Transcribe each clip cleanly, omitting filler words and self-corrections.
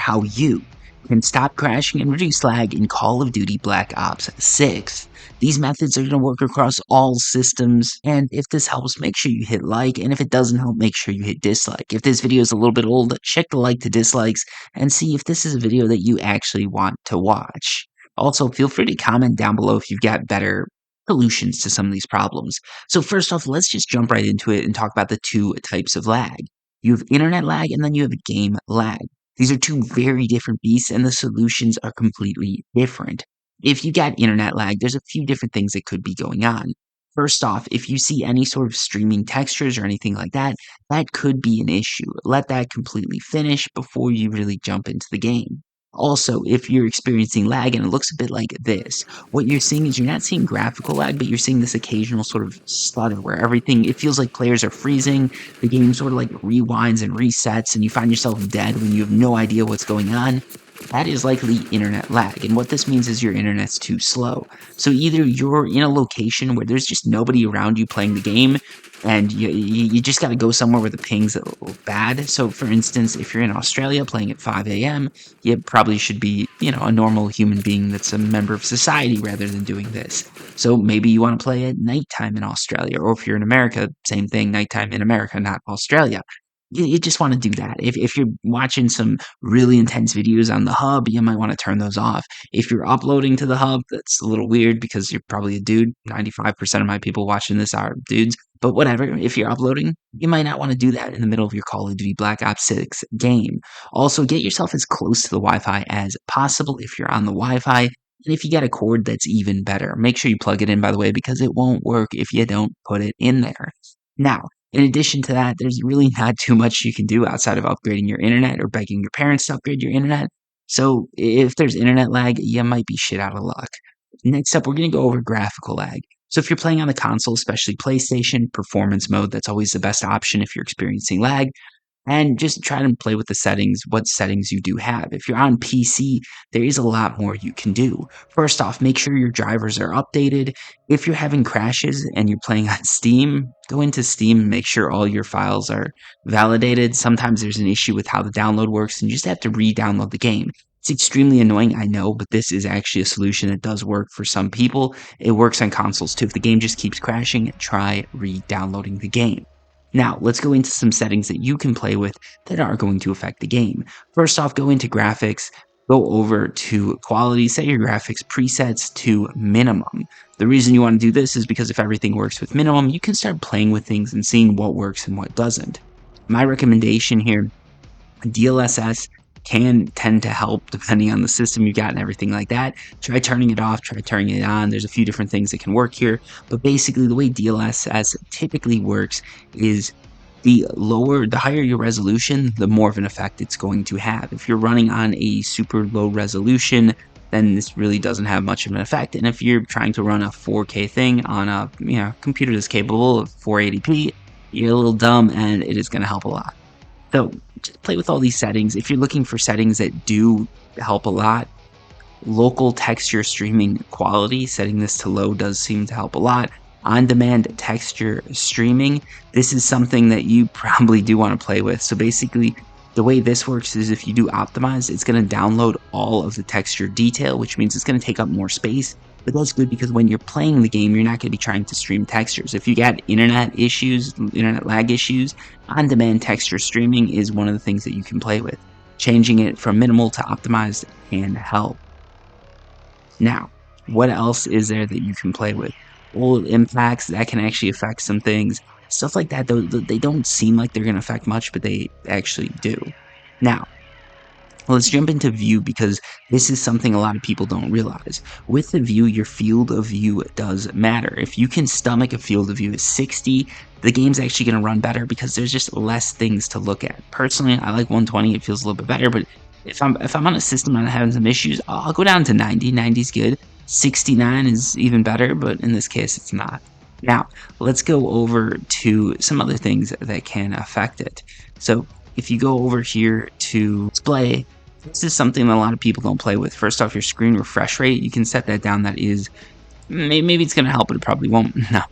how you can stop crashing and reduce lag in Call of Duty Black Ops 6. These methods are going to work across all systems, and if this helps, make sure you hit like, and if it doesn't help, make sure you hit dislike. If this video is a little bit old, check the like to dislikes and see if this is a video that you actually want to watch. Also, feel free to comment down below if you've got better solutions to some of these problems. So first off, let's just jump right into it and talk about the two types of lag. You have internet lag and then you have game lag. These are two very different beasts and the solutions are completely different. If you got internet lag, there's a few different things that could be going on. First off, if you see any sort of streaming textures or anything like that, that could be an issue. Let that completely finish before you really jump into the game. Also, if you're experiencing lag and it looks a bit like this, what you're seeing is you're not seeing graphical lag, but you're seeing this occasional sort of stutter where everything, it feels like players are freezing, the game sort of like rewinds and resets, and you find yourself dead when you have no idea what's going on. That is likely internet lag, and what this means is your internet's too slow. So either you're in a location where there's just nobody around you playing the game, and you just got to go somewhere where the ping's a little bad. So for instance, if you're in Australia playing at 5 a.m., you probably should be, a normal human being that's a member of society rather than doing this. So maybe you want to play at nighttime in Australia, or if you're in America, same thing, nighttime in America, not Australia. You just want to do that. If you're watching some really intense videos on the hub, you might want to turn those off. If you're uploading to the hub, that's a little weird because you're probably a dude. 95% of my people watching this are dudes. But whatever, if you're uploading, you might not want to do that in the middle of your Call of Duty Black Ops 6 game. Also, get yourself as close to the Wi-Fi as possible if you're on the Wi-Fi. And if you got a cord, that's even better. Make sure you plug it in, by the way, because it won't work if you don't put it in there. Now, in addition to that, there's really not too much you can do outside of upgrading your internet or begging your parents to upgrade your internet. So if there's internet lag, you might be shit out of luck. Next up, we're going to go over graphical lag. So if you're playing on the console, especially PlayStation, performance mode, that's always the best option if you're experiencing lag. And just try to play with the settings, what settings you do have. If you're on PC, there is a lot more you can do. First off, make sure your drivers are updated. If you're having crashes and you're playing on Steam, go into Steam and make sure all your files are validated. Sometimes there's an issue with how the download works and you just have to re-download the game. It's extremely annoying, I know, but this is actually a solution that does work for some people. It works on consoles too. If the game just keeps crashing, try re-downloading the game. Now, let's go into some settings that you can play with that are going to affect the game. First off, go into graphics, go over to quality, set your graphics presets to minimum. The reason you want to do this is because if everything works with minimum, you can start playing with things and seeing what works and what doesn't. My recommendation here, DLSS can tend to help depending on the system you got and everything like that. Try turning it off, try turning it on. There's a few different things that can work here, but basically the way DLSS typically works is the higher your resolution, the more of an effect it's going to have. If you're running on a super low resolution, then this really doesn't have much of an effect. And if you're trying to run a 4K thing on a computer that's capable of 480p, you're a little dumb and it is going to help a lot. So just play with all these settings. If you're looking for settings that do help a lot, local texture streaming quality, setting this to low does seem to help a lot. On-demand texture streaming, this is something that you probably do want to play with. So basically, the way this works is if you do optimize, it's going to download all of the texture detail, which means it's going to take up more space. But that's good because when you're playing the game, you're not going to be trying to stream textures. If you got internet issues, internet lag issues, on-demand texture streaming is one of the things that you can play with. Changing it from minimal to optimized can help. Now, what else is there that you can play with? Well, impacts, that can actually affect some things. Stuff like that, though, they don't seem like they're going to affect much, but they actually do. Now, let's jump into view because this is something a lot of people don't realize. With the view, your field of view does matter. If you can stomach a field of view of 60, the game's actually going to run better because there's just less things to look at. Personally, I like 120, it feels a little bit better, but if I'm on a system and I'm having some issues, I'll go down to 90. 90 is good. 69 is even better, but in this case, it's not. Now, let's go over to some other things that can affect it. So if you go over here to display, this is something that a lot of people don't play with. First off, your screen refresh rate, you can set that down. That is, maybe it's going to help, but it probably won't. No.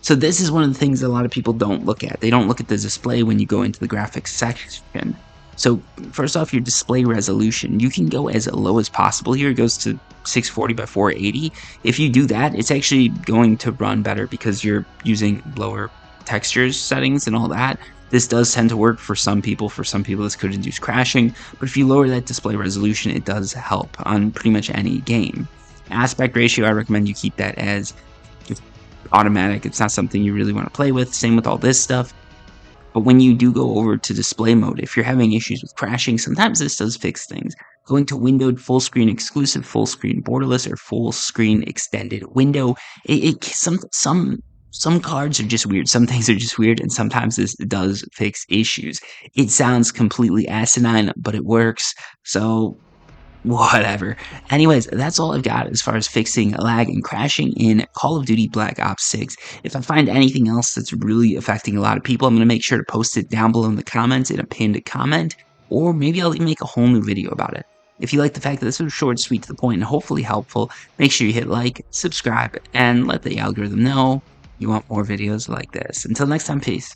So this is one of the things that a lot of people don't look at. They don't look at the display when you go into the graphics section. So first off, your display resolution, you can go as low as possible here. It goes to 640 by 480. If you do that, it's actually going to run better because you're using lower textures settings and all that. This does tend to work for some people. For some people, this could induce crashing. But if you lower that display resolution, it does help on pretty much any game. Aspect ratio, I recommend you keep that as just automatic. It's not something you really want to play with. Same with all this stuff. But when you do go over to display mode, if you're having issues with crashing, sometimes this does fix things. Going to windowed, full screen exclusive, full screen borderless, or full screen extended window. Some cards are just weird. Some things are just weird, and sometimes this does fix issues. It sounds completely asinine, but it works. So whatever. Anyways, that's all I've got as far as fixing lag and crashing in Call of Duty Black Ops 6. If I find anything else that's really affecting a lot of people, I'm going to make sure to post it down below in the comments in a pinned comment, or maybe I'll even make a whole new video about it. If you like the fact that this was short, sweet, to the point, and hopefully helpful, make sure you hit like, subscribe, and let the algorithm know you want more videos like this. Until next time, peace.